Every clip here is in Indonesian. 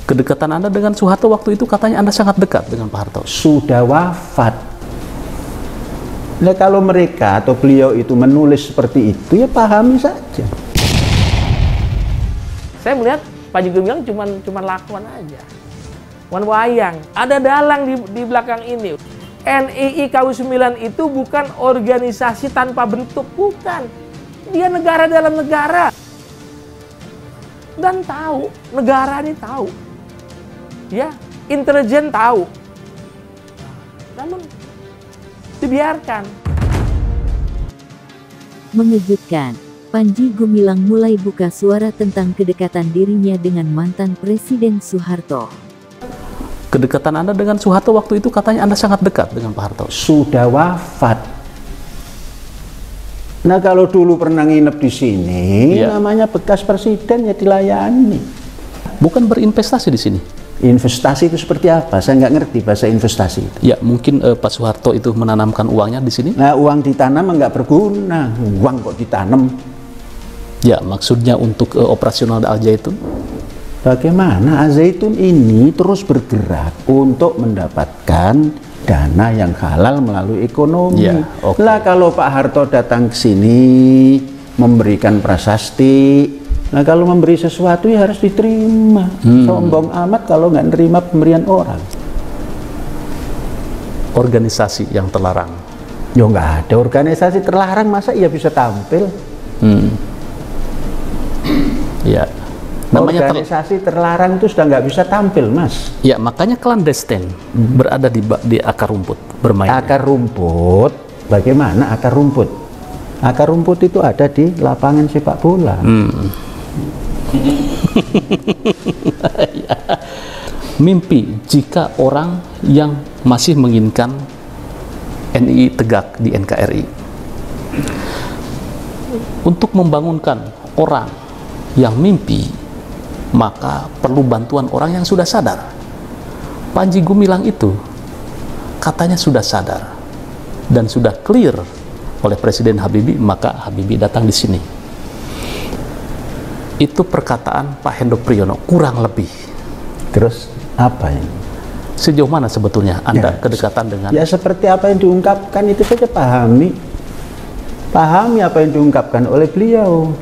Kedekatan Anda dengan Soeharto waktu itu katanya Anda sangat dekat dengan Pak Harto. Sudah wafat. Nah, kalau mereka atau beliau itu menulis seperti itu, ya pahami saja. Saya melihat Panji Gumilang cuman lakuan aja. Wan wayang, ada dalang di belakang ini. NII KW9 itu bukan organisasi tanpa bentuk, bukan. Dia negara dalam negara. Dan tahu, negara ini tahu. Ya, intelijen tahu. Namun dibiarkan. Mengejutkan, Panji Gumilang mulai buka suara tentang kedekatan dirinya dengan mantan Presiden Soeharto. Kedekatan Anda dengan Soeharto waktu itu katanya Anda sangat dekat dengan Pak Harto. Sudah wafat. Nah, kalau dulu pernah nginep di sini, namanya bekas presiden ya dilayani. Bukan berinvestasi di sini. Investasi itu seperti apa? Saya nggak ngerti bahasa investasi itu. Ya, mungkin Pak Soeharto itu menanamkan uangnya di sini. Nah, uang ditanam nggak berguna. Uang kok ditanam? Ya, maksudnya untuk operasional Al-Zaitun. Bagaimana Al-Zaitun ini terus bergerak untuk mendapatkan dana yang halal melalui ekonomi. Ya, okay. Lah kalau Pak Harto datang ke sini memberikan prasasti, nah kalau memberi sesuatu ya harus diterima. Sombong amat kalau nggak nerima pemberian orang. Organisasi yang terlarang. Ya nggak ada organisasi terlarang, masa ia bisa tampil? Ya. Namanya organisasi terlarang itu sudah nggak bisa tampil, Mas. Ya, makanya clandestine berada di akar rumput bermain. Akar rumput, bagaimana akar rumput? Akar rumput itu ada di lapangan sepak bola. Ya. Mimpi jika orang yang masih menginginkan NII tegak di NKRI untuk membangunkan orang yang mimpi, maka perlu bantuan orang yang sudah sadar. Panji Gumilang itu katanya sudah sadar dan sudah clear oleh Presiden Habibie, maka Habibie datang di sini. Itu perkataan Pak Hendro Priyono kurang lebih. Terus apa ini? Sejauh mana sebetulnya Anda kedekatan dengan? Ya seperti apa yang diungkapkan itu saja pahami. Pahami apa yang diungkapkan oleh beliau.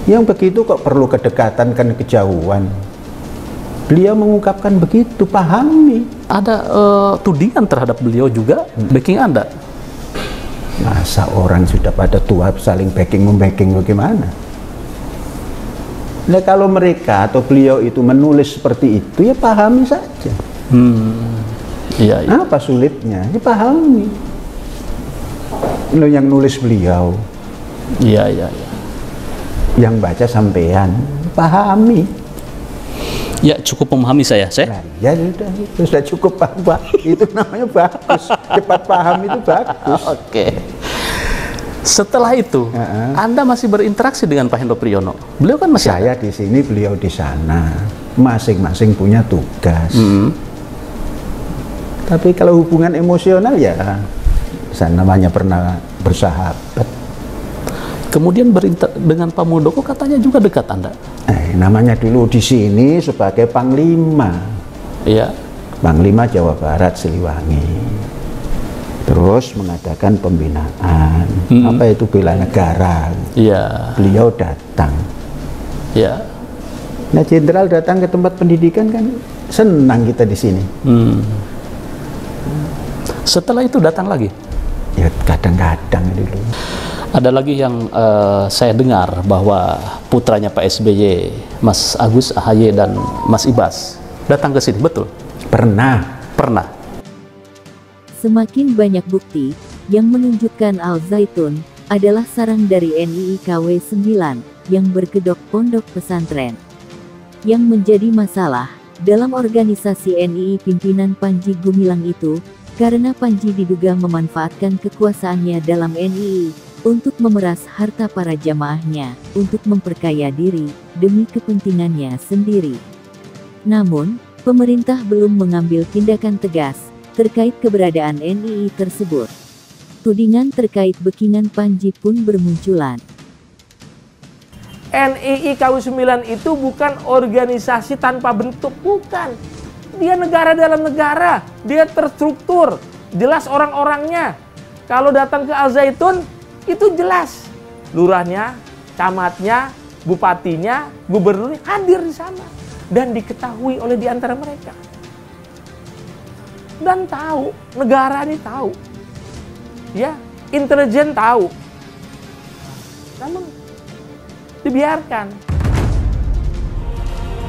Yang begitu kok perlu kedekatan kan kejauhan. Beliau mengungkapkan begitu, pahami. Ada tudingan terhadap beliau juga backing Anda. Masa orang sudah pada tua saling backing-membacking bagaimana? Nah, kalau mereka atau beliau itu menulis seperti itu, ya pahami saja. Iya, iya. Apa sulitnya? Ya pahami. Lo yang nulis beliau. Iya, iya, iya. Yang baca sampean, pahami. Ya, cukup memahami saya. Nah, ya sudah cukup, Pak. Itu namanya bagus. Cepat paham itu bagus. Oke. Setelah itu, Anda masih berinteraksi dengan Pak Hendro Priyono. Beliau kan masih saya di sini, beliau di sana. Masing-masing punya tugas. Tapi kalau hubungan emosional ya, saya namanya pernah bersahabat. Kemudian dengan Pak Muldoko katanya juga dekat Anda. Namanya dulu di sini sebagai Panglima. Iya. Panglima Jawa Barat Siliwangi. Terus mengadakan pembinaan. Apa itu bela negara. Iya. Beliau datang. Iya. Nah, jenderal datang ke tempat pendidikan kan senang kita di sini. Setelah itu datang lagi? Ya kadang-kadang dulu. Ada lagi yang saya dengar bahwa putranya Pak SBY, Mas Agus AHY dan Mas Ibas datang ke sini, betul? Pernah. Pernah. Semakin banyak bukti yang menunjukkan Al-Zaitun adalah sarang dari NII KW9 yang berkedok pondok pesantren. Yang menjadi masalah dalam organisasi NII pimpinan Panji Gumilang itu, karena Panji diduga memanfaatkan kekuasaannya dalam NII untuk memeras harta para jamaahnya, untuk memperkaya diri, demi kepentingannya sendiri. Namun, pemerintah belum mengambil tindakan tegas terkait keberadaan NII tersebut. Tudingan terkait backingan Panji pun bermunculan. NII KW9 itu bukan organisasi tanpa bentuk, bukan. Dia negara dalam negara, dia terstruktur, jelas orang-orangnya. Kalau datang ke Al Zaitun, itu jelas. Lurahnya, camatnya, bupatinya, gubernurnya hadir di sana. Dan diketahui oleh di antara mereka. Dan tahu, negara ini tahu. Ya, intelijen tahu. Namun dibiarkan.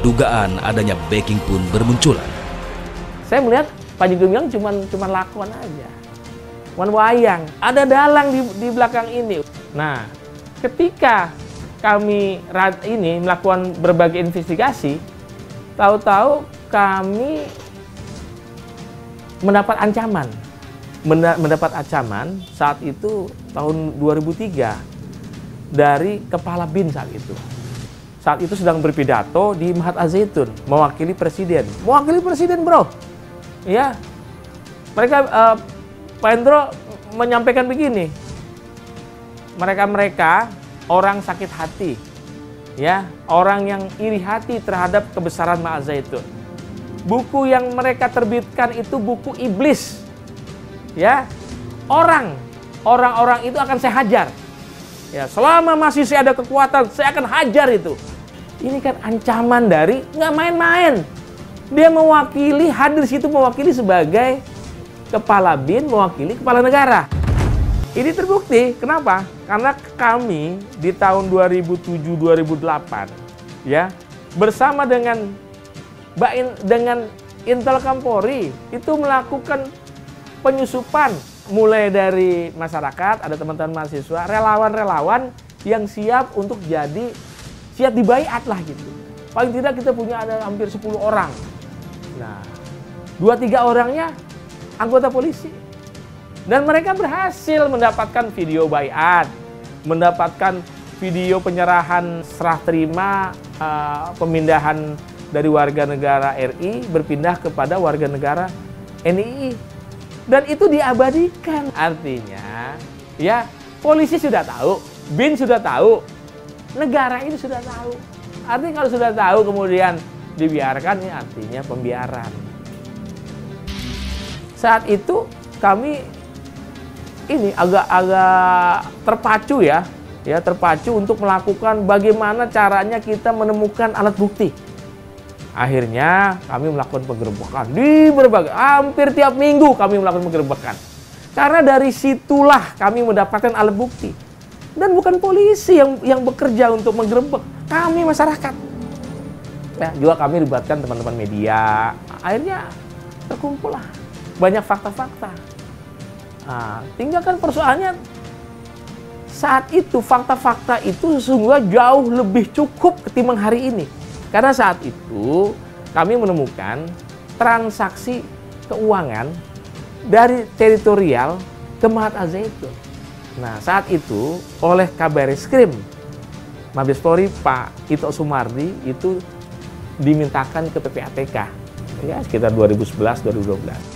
Dugaan adanya backing pun bermunculan. Saya melihat Panji Gumilang cuman lakuan aja. Cuman wayang. Ada dalang di belakang ini. Nah, ketika kami melakukan berbagai investigasi, tahu-tahu kami mendapat ancaman. Mendapat ancaman saat itu tahun 2003 dari Kepala BIN saat itu. Saat itu sedang berpidato di Mahat Al Zaitun, mewakili presiden. Mewakili presiden, bro. Ya, mereka, Pak Hendro menyampaikan begini. Mereka orang sakit hati, ya, orang yang iri hati terhadap kebesaran Mahat Al Zaitun. Buku yang mereka terbitkan itu buku iblis. Ya, orang-orang itu akan saya hajar. Ya, selama masih saya ada kekuatan, saya akan hajar itu. Ini kan ancaman dari nggak main-main. Dia mewakili, hadir situ mewakili sebagai kepala BIN, mewakili kepala negara. Ini terbukti. Kenapa? Karena kami di tahun 2007-2008, ya, bersama dengan Intelkam Polri itu melakukan penyusupan. Mulai dari masyarakat, ada teman-teman mahasiswa, relawan-relawan yang siap untuk siap dibaiat lah gitu. Paling tidak kita punya ada hampir 10 orang. Nah, 2-3 orangnya anggota polisi. Dan mereka berhasil mendapatkan video baiat, mendapatkan video penyerahan serah terima pemindahan dari warga negara RI berpindah kepada warga negara NII. Dan itu diabadikan. Artinya, ya, polisi sudah tahu, BIN sudah tahu, negara ini sudah tahu. Artinya kalau sudah tahu kemudian dibiarkan, ini artinya pembiaran. Saat itu kami ini agak terpacu terpacu untuk melakukan bagaimana caranya kita menemukan alat bukti. Akhirnya kami melakukan penggerebekan di hampir tiap minggu kami melakukan penggerebekan. Karena dari situlah kami mendapatkan alat bukti. Dan bukan polisi yang bekerja untuk menggerebek, kami masyarakat. Ya, juga kami libatkan teman-teman media. Akhirnya terkumpullah banyak fakta-fakta. Nah, tinggal kan persoalannya saat itu fakta-fakta itu sesungguhnya jauh lebih cukup ketimbang hari ini. Karena saat itu kami menemukan transaksi keuangan dari teritorial ke Mahat Al Zaitun. Nah, saat itu oleh Kabareskrim Mabes Polri Pak Ito Sumardi itu dimintakan ke PPATK. Ya, sekitar 2011-2012.